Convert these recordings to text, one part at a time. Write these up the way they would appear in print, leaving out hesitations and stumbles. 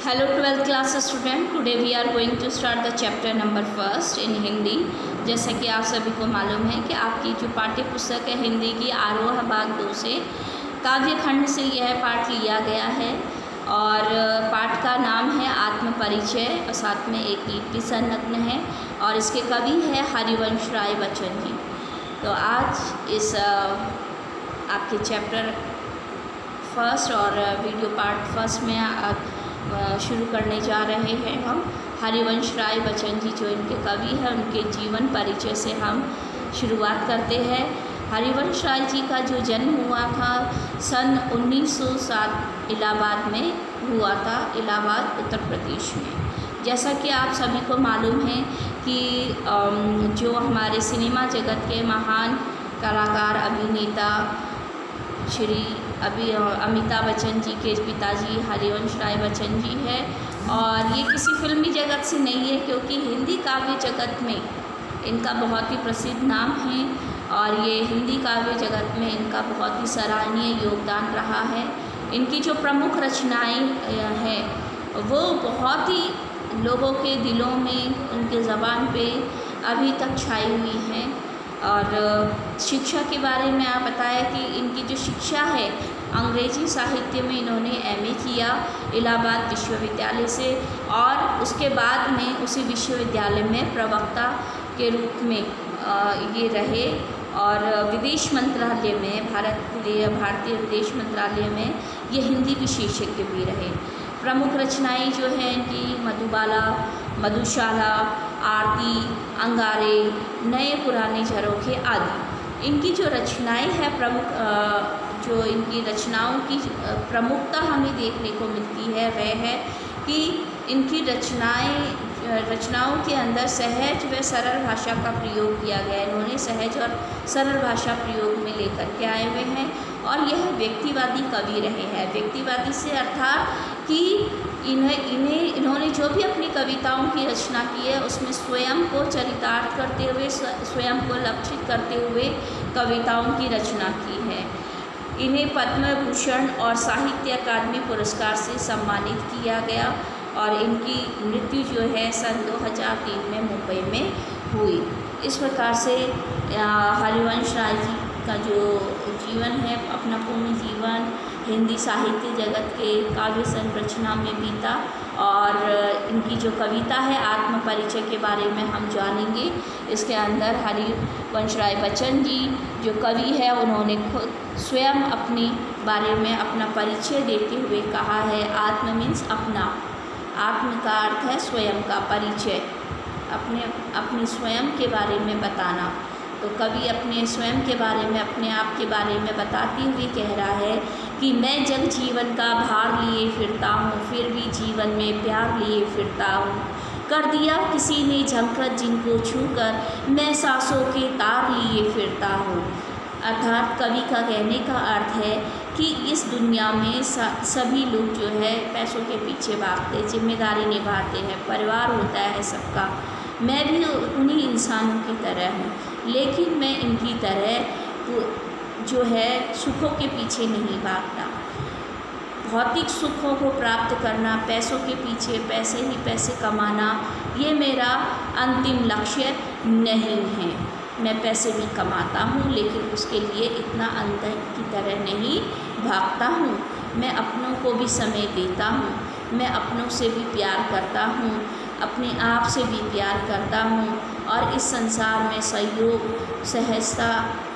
Hello 12th class student, today we are going to start the chapter number first in Hindi. जैसा कि आप सभी को मालूम है कि आपकी जो पाठ्य पुस्तक है हिंदी की आरोह भाग 2 से काव्य खंड से यह पाठ लिया गया है और पाठ का नाम है आत्म परिचय और साथ में एक गीत भी संलग्न है और इसके कवि है हरिवंश राय बच्चन जी। तो आज इस आपके चैप्टर फर्स्ट और वीडियो पार्ट फर्स्ट में शुरू करने जा रहे हैं हम हरिवंश राय बच्चन जी जो इनके कवि हैं उनके जीवन परिचय से हम शुरुआत करते हैं। हरिवंश राय जी का जो जन्म हुआ था सन 1907 इलाहाबाद में हुआ था, इलाहाबाद उत्तर प्रदेश में। जैसा कि आप सभी को मालूम है कि जो हमारे सिनेमा जगत के महान कलाकार अभिनेता श्री अमिताभ बच्चन जी के पिताजी हरिवंश राय बच्चन जी है और ये किसी फिल्मी जगत से नहीं है क्योंकि हिंदी काव्य जगत में इनका बहुत ही प्रसिद्ध नाम है और ये हिंदी काव्य जगत में इनका बहुत ही सराहनीय योगदान रहा है। इनकी जो प्रमुख रचनाएं हैं वो बहुत ही लोगों के दिलों में उनके ज़बान पे अभी तक छाई हुई हैं। और शिक्षा के बारे में आप बताया कि इनकी जो शिक्षा है अंग्रेजी साहित्य में इन्होंने एमए किया इलाहाबाद विश्वविद्यालय से और उसके बाद में उसी विश्वविद्यालय में प्रवक्ता के रूप में ये रहे और विदेश मंत्रालय में भारतीय विदेश मंत्रालय में ये हिंदी विशेषज्ञ भी रहे। प्रमुख रचनाएं जो हैं इनकी मधुबाला, मधुशाला, आरती, अंगारे, नए पुराने झरोखे आदि। इनकी जो रचनाएं हैं जो इनकी रचनाओं की प्रमुखता हमें देखने को मिलती है वह है कि इनकी रचनाओं के अंदर सहज व सरल भाषा का प्रयोग किया गया है। इन्होंने सहज और सरल भाषा प्रयोग में लेकर के आए हुए हैं और यह व्यक्तिवादी कवि रहे हैं। व्यक्तिवादी से अर्थात कि इन्होंने जो भी अपनी कविताओं की रचना की है उसमें स्वयं को चरितार्थ करते हुए स्वयं को लक्षित करते हुए कविताओं की रचना की है। इन्हें पद्म भूषण और साहित्य अकादमी पुरस्कार से सम्मानित किया गया और इनकी मृत्यु जो है सन 2003 में मुंबई में हुई। इस प्रकार से हरिवंश राय जी का जो जीवन है अपना पूर्ण जीवन हिंदी साहित्य जगत के काव्य संरचना में बीता और इनकी जो कविता है आत्म परिचय के बारे में हम जानेंगे। इसके अंदर हरिवंश राय बच्चन जी जो कवि है उन्होंने खुद स्वयं अपने बारे में अपना परिचय देते हुए कहा है आत्म मीन्स अपना, आत्म का अर्थ है स्वयं का परिचय, अपने स्वयं के बारे में बताना। तो कवि अपने स्वयं के बारे में अपने आप के बारे में बताते हुए कह रहा है कि मैं जग जीवन का भार लिए फिरता हूँ फिर भी जीवन में प्यार लिए फिरता हूँ। कर दिया किसी ने झंखट जिनको छूकर मैं सांसों के तार लिए फिरता हूँ। अर्थात कवि का कहने का अर्थ है कि इस दुनिया में सभी लोग जो है पैसों के पीछे भागते, जिम्मेदारी निभाते हैं, परिवार होता है सबका। मैं भी उन्हीं इंसानों की तरह हूँ लेकिन मैं इनकी तरह जो है सुखों के पीछे नहीं भागता। भौतिक सुखों को प्राप्त करना, पैसों के पीछे पैसे ही पैसे कमाना ये मेरा अंतिम लक्ष्य नहीं है। मैं पैसे भी कमाता हूँ लेकिन उसके लिए इतना अंधे की तरह नहीं भागता हूँ। मैं अपनों को भी समय देता हूँ, मैं अपनों से भी प्यार करता हूँ, अपने आप से भी प्यार करता हूँ और इस संसार में सहयोग, सहजता,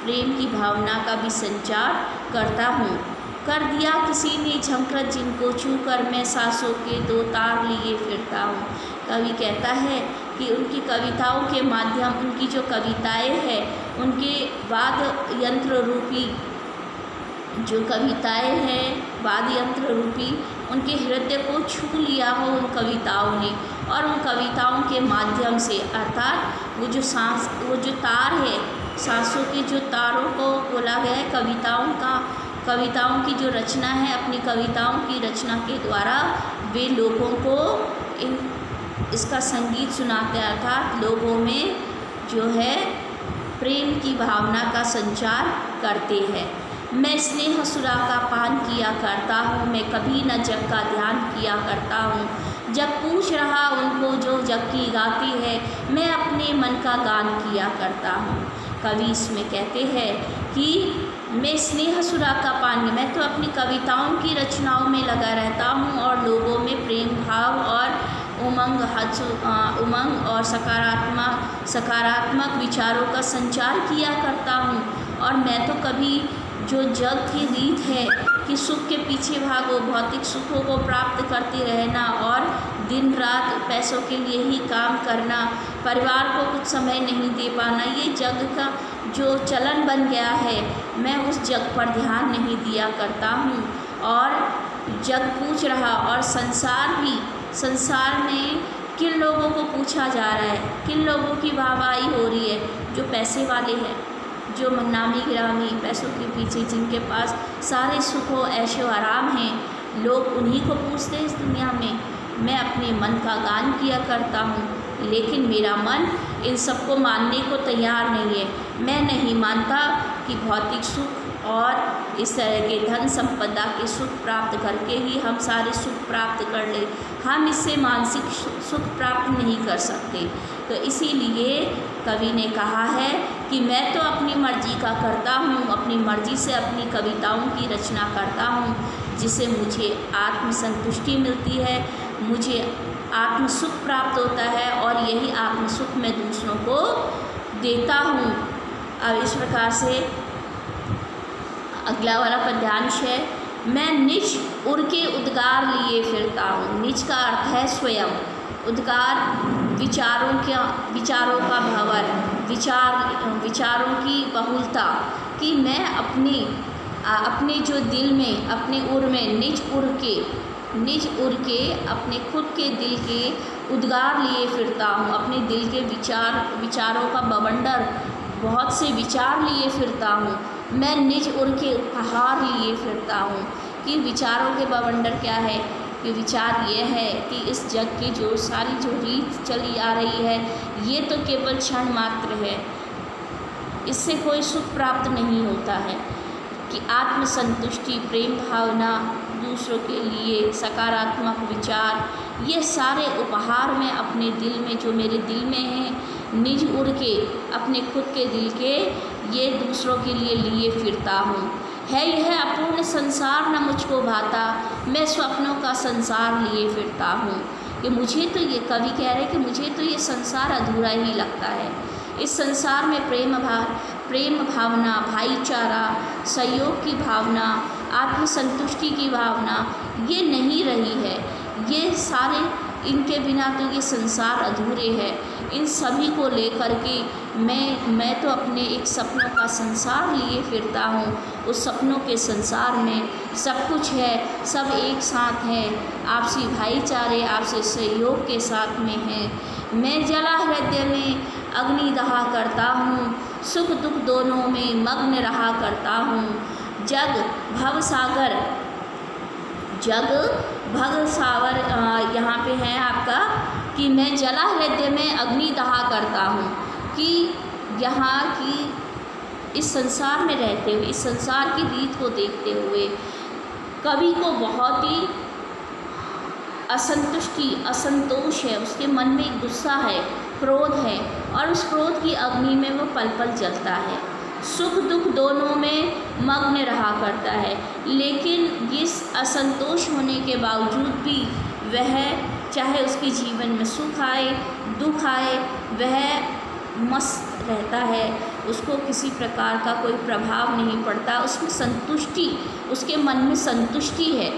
प्रेम की भावना का भी संचार करता हूँ। कर दिया किसी ने झंखट जिनको छूकर मैं सांसों के दो तार लिए फिरता हूँ। कवि कहता है कि उनकी कविताओं के माध्यम उनकी जो कविताएं हैं उनके वाद्य यंत्र रूपी जो कविताएं हैं वाद्य यंत्र रूपी उनके हृदय को छू लिया हो उन कविताओं ने और उन कविताओं के माध्यम से अर्थात वो जो तार है सांसों के जो तारों को बोला गया है कविताओं की जो रचना है अपनी कविताओं की रचना के द्वारा वे लोगों को इसका संगीत सुनाते हैं अर्थात लोगों में जो है प्रेम की भावना का संचार करते हैं। मैं स्नेह सुरा का पान किया करता हूँ, मैं कभी न जग का ध्यान किया करता हूँ। जग पूछ रहा उनको जो जग की गाती है, मैं अपने मन का गान किया करता हूँ। कवि इसमें कहते हैं कि मैं स्नेह सुरा का पान, मैं तो अपनी कविताओं की रचनाओं में लगा रहता हूँ और लोगों में प्रेम भाव और उमंग और सकारात्मक विचारों का संचार किया करता हूँ। और मैं तो कभी जो जग की रीत है कि सुख के पीछे भागो, भौतिक सुखों को प्राप्त करते रहना और दिन रात पैसों के लिए ही काम करना, परिवार को कुछ समय नहीं दे पाना, ये जग का जो चलन बन गया है, मैं उस जग पर ध्यान नहीं दिया करता हूँ। और जग पूछ रहा, और संसार में किन लोगों को पूछा जा रहा है, किन लोगों की वाहवाही हो रही है, जो पैसे वाले हैं, जो नामी गिरामी पैसों के पीछे, जिनके पास सारे सुखों ऐशो आराम हैं, लोग उन्हीं को पूछते हैं इस दुनिया में। मैं अपने मन का गान किया करता हूँ, लेकिन मेरा मन इन सबको मानने को तैयार नहीं है। मैं नहीं मानता कि भौतिक सुख और इस तरह के धन संपदा के सुख प्राप्त करके ही हम सारे सुख प्राप्त कर ले, हम इससे मानसिक सुख प्राप्त नहीं कर सकते। तो इसीलिए कवि ने कहा है कि मैं तो अपनी मर्जी का करता हूँ, अपनी मर्जी से अपनी कविताओं की रचना करता हूँ, जिससे मुझे आत्मसंतुष्टि मिलती है, मुझे आत्म सुख प्राप्त होता है और यही आत्म सुख मैं दूसरों को देता हूँ। अब इस प्रकार से अगला वाला पद्यांश है, मैं निज उर के उद्गार लिए फिरता हूँ। निज का अर्थ है स्वयं, उद्गार विचारों का भंवर, विचारों की बहुलता, कि मैं अपने जो दिल में, अपने उर में निज उर के अपने खुद के दिल के उद्गार लिए फिरता हूँ। अपने दिल के विचारों का बवंडर, बहुत से विचार लिए फिरता हूँ। मैं निज उर के उपहार लिए फिरता हूँ। कि विचारों के बवंडर क्या है, कि विचार ये है कि इस जग की जो सारी जो रीत चली आ रही है, ये तो केवल क्षण मात्र है, इससे कोई सुख प्राप्त नहीं होता है। कि आत्मसंतुष्टि, प्रेम भावना, दूसरों के लिए सकारात्मक विचार, ये सारे उपहार मैं अपने दिल में, जो मेरे दिल में है, निज उड़ के अपने खुद के दिल के, ये दूसरों के लिए फिरता हूँ। है यह अपूर्ण संसार न मुझको भाता, मैं स्वप्नों का संसार लिए फिरता हूँ। कि मुझे तो ये, कवि कह रहे कि मुझे तो ये संसार अधूरा ही लगता है। इस संसार में प्रेम भावना, भाईचारा, सहयोग की भावना, आत्मसंतुष्टि की भावना, ये नहीं रही है। ये सारे, इनके बिना तो ये संसार अधूरे है। इन सभी को लेकर के मैं तो अपने एक सपनों का संसार लिए फिरता हूँ। उस सपनों के संसार में सब कुछ है, सब एक साथ है, आपसी भाईचारे, आपसे सहयोग के साथ में है। मैं जला हृदय में अग्नि दहा करता हूँ, सुख दुख दोनों में मग्न रहा करता हूँ। जग भव सागर यहाँ पे है आपका कि मैं जला हृदय में अग्नि दहा करता हूँ। कि यहाँ की इस संसार में रहते हुए, इस संसार की रीत को देखते हुए कवि को बहुत ही असंतोष है, उसके मन में एक गुस्सा है, क्रोध है, और उस क्रोध की अग्नि में वो पल पल जलता है। सुख दुख दोनों में मग्न रहा करता है, लेकिन इस असंतोष होने के बावजूद भी वह, चाहे उसके जीवन में सुख आए दुख आए, वह मस्त रहता है, उसको किसी प्रकार का कोई प्रभाव नहीं पड़ता, उसमें संतुष्टि, उसके मन में संतुष्टि है।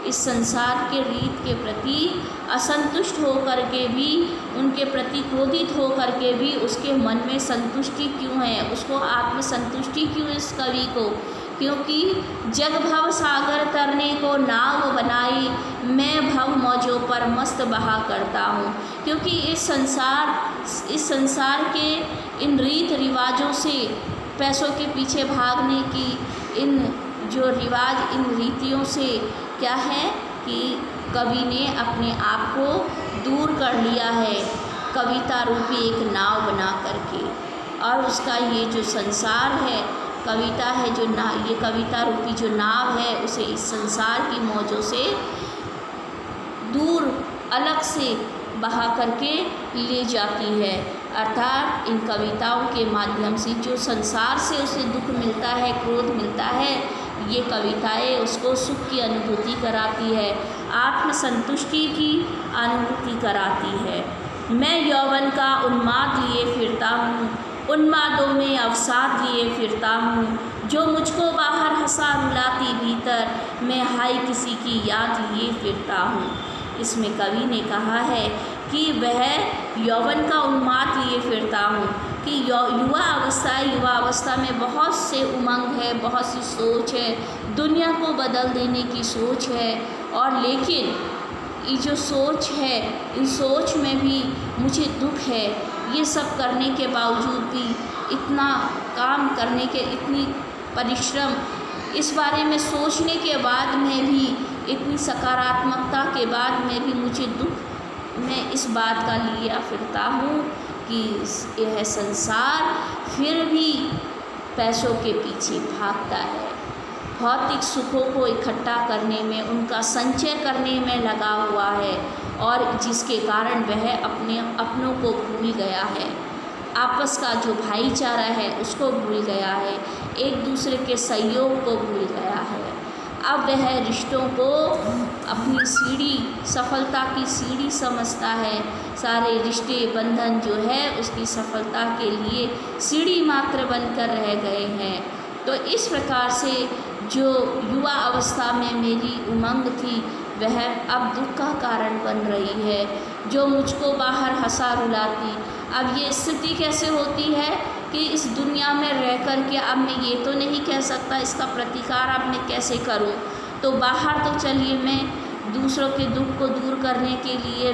इस संसार के रीत के प्रति असंतुष्ट होकर के भी, उनके प्रति क्रोधित होकर के भी उसके मन में संतुष्टि क्यों है, उसको आत्मसंतुष्टि क्यों इस कवि को? क्योंकि जग भव सागर तरने को नाव बनाई, मैं भव मौजों पर मस्त बहा करता हूँ। क्योंकि इस संसार के इन रीत रिवाजों से, पैसों के पीछे भागने की इन जो रिवाज, इन रीतियों से क्या है कि कवि ने अपने आप को दूर कर लिया है कविता रूपी एक नाव बना करके। और उसका ये जो संसार है, कविता है जो ये कविता रूपी जो नाव है उसे इस संसार की मौजों से दूर अलग से बहा करके ले जाती है। अर्थात इन कविताओं के माध्यम से जो संसार से उसे दुख मिलता है, क्रोध मिलता है, ये कविताएं उसको सुख की अनुभूति कराती है, आत्मसंतुष्टि की अनुभूति कराती है। मैं यौवन का उन्माद लिए फिरता हूँ, उन्मादों में अवसाद लिए फिरता हूँ, जो मुझको बाहर हंसा रुलाती भीतर, मैं हाय किसी की याद लिए फिरता हूँ। इसमें कवि ने कहा है कि वह यौवन का उन्माद लिए फिरता हूँ कि युवा अवस्था में बहुत से उमंग है, बहुत सी सोच है, दुनिया को बदल देने की सोच है, और लेकिन ये जो सोच है, इन सोच में भी मुझे दुख है। ये सब करने के बावजूद भी, इतना काम करने के, इतनी परिश्रम, इस बारे में सोचने के बाद में भी, इतनी सकारात्मकता के बाद में भी मुझे दुख, मैं इस बात का लिया फिरता हूँ कि यह संसार फिर भी पैसों के पीछे भागता है, भौतिक सुखों को इकट्ठा करने में, उनका संचय करने में लगा हुआ है, और जिसके कारण वह अपनों को भूल गया है, आपस का जो भाईचारा है उसको भूल गया है, एक दूसरे के सहयोग को भूल गया है। अब वह रिश्तों को अपनी सीढ़ी, सफलता की सीढ़ी समझता है। सारे रिश्ते बंधन जो है उसकी सफलता के लिए सीढ़ी मात्र बनकर रह गए हैं। तो इस प्रकार से जो युवा अवस्था में मेरी उमंग थी वह अब दुख का कारण बन रही है, जो मुझको बाहर हंसा रुलाती। अब ये स्थिति कैसे होती है कि इस दुनिया में रह कर के अब मैं ये तो नहीं कह सकता इसका प्रतिकार अब मैं कैसे करूं, तो बाहर तो चलिए मैं दूसरों के दुख को दूर करने के लिए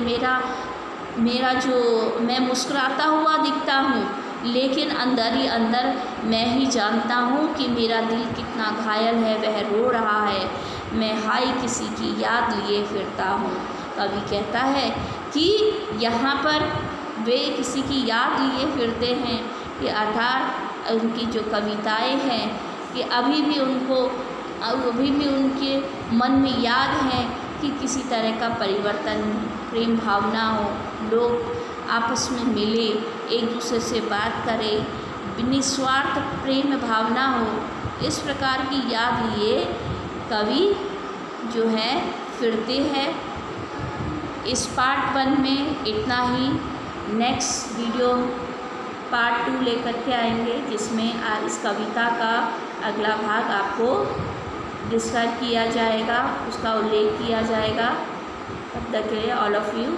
मेरा जो मैं मुस्कुराता हुआ दिखता हूँ, लेकिन अंदर ही अंदर मैं ही जानता हूँ कि मेरा दिल कितना घायल है, वह रो रहा है, मैं हाय किसी की याद लिए फिरता हूँ। कवि कहता है कि यहाँ पर वे किसी की याद लिए फिरते हैं, कि अर्थात उनकी जो कविताएं हैं कि अभी भी उनके मन में याद है कि किसी तरह का परिवर्तन, प्रेम भावना हो, लोग आपस में मिले, एक दूसरे से बात करें, निस्वार्थ प्रेम भावना हो। इस प्रकार की याद लिए कवि जो है फिरते हैं। इस पार्ट 1 में इतना ही। नेक्स्ट वीडियो पार्ट 2 लेकर के आएंगे, जिसमें इस कविता का अगला भाग आपको डिस्क्राइब किया जाएगा, उसका उल्लेख किया जाएगा। तब तक के लिए ऑल ऑफ यू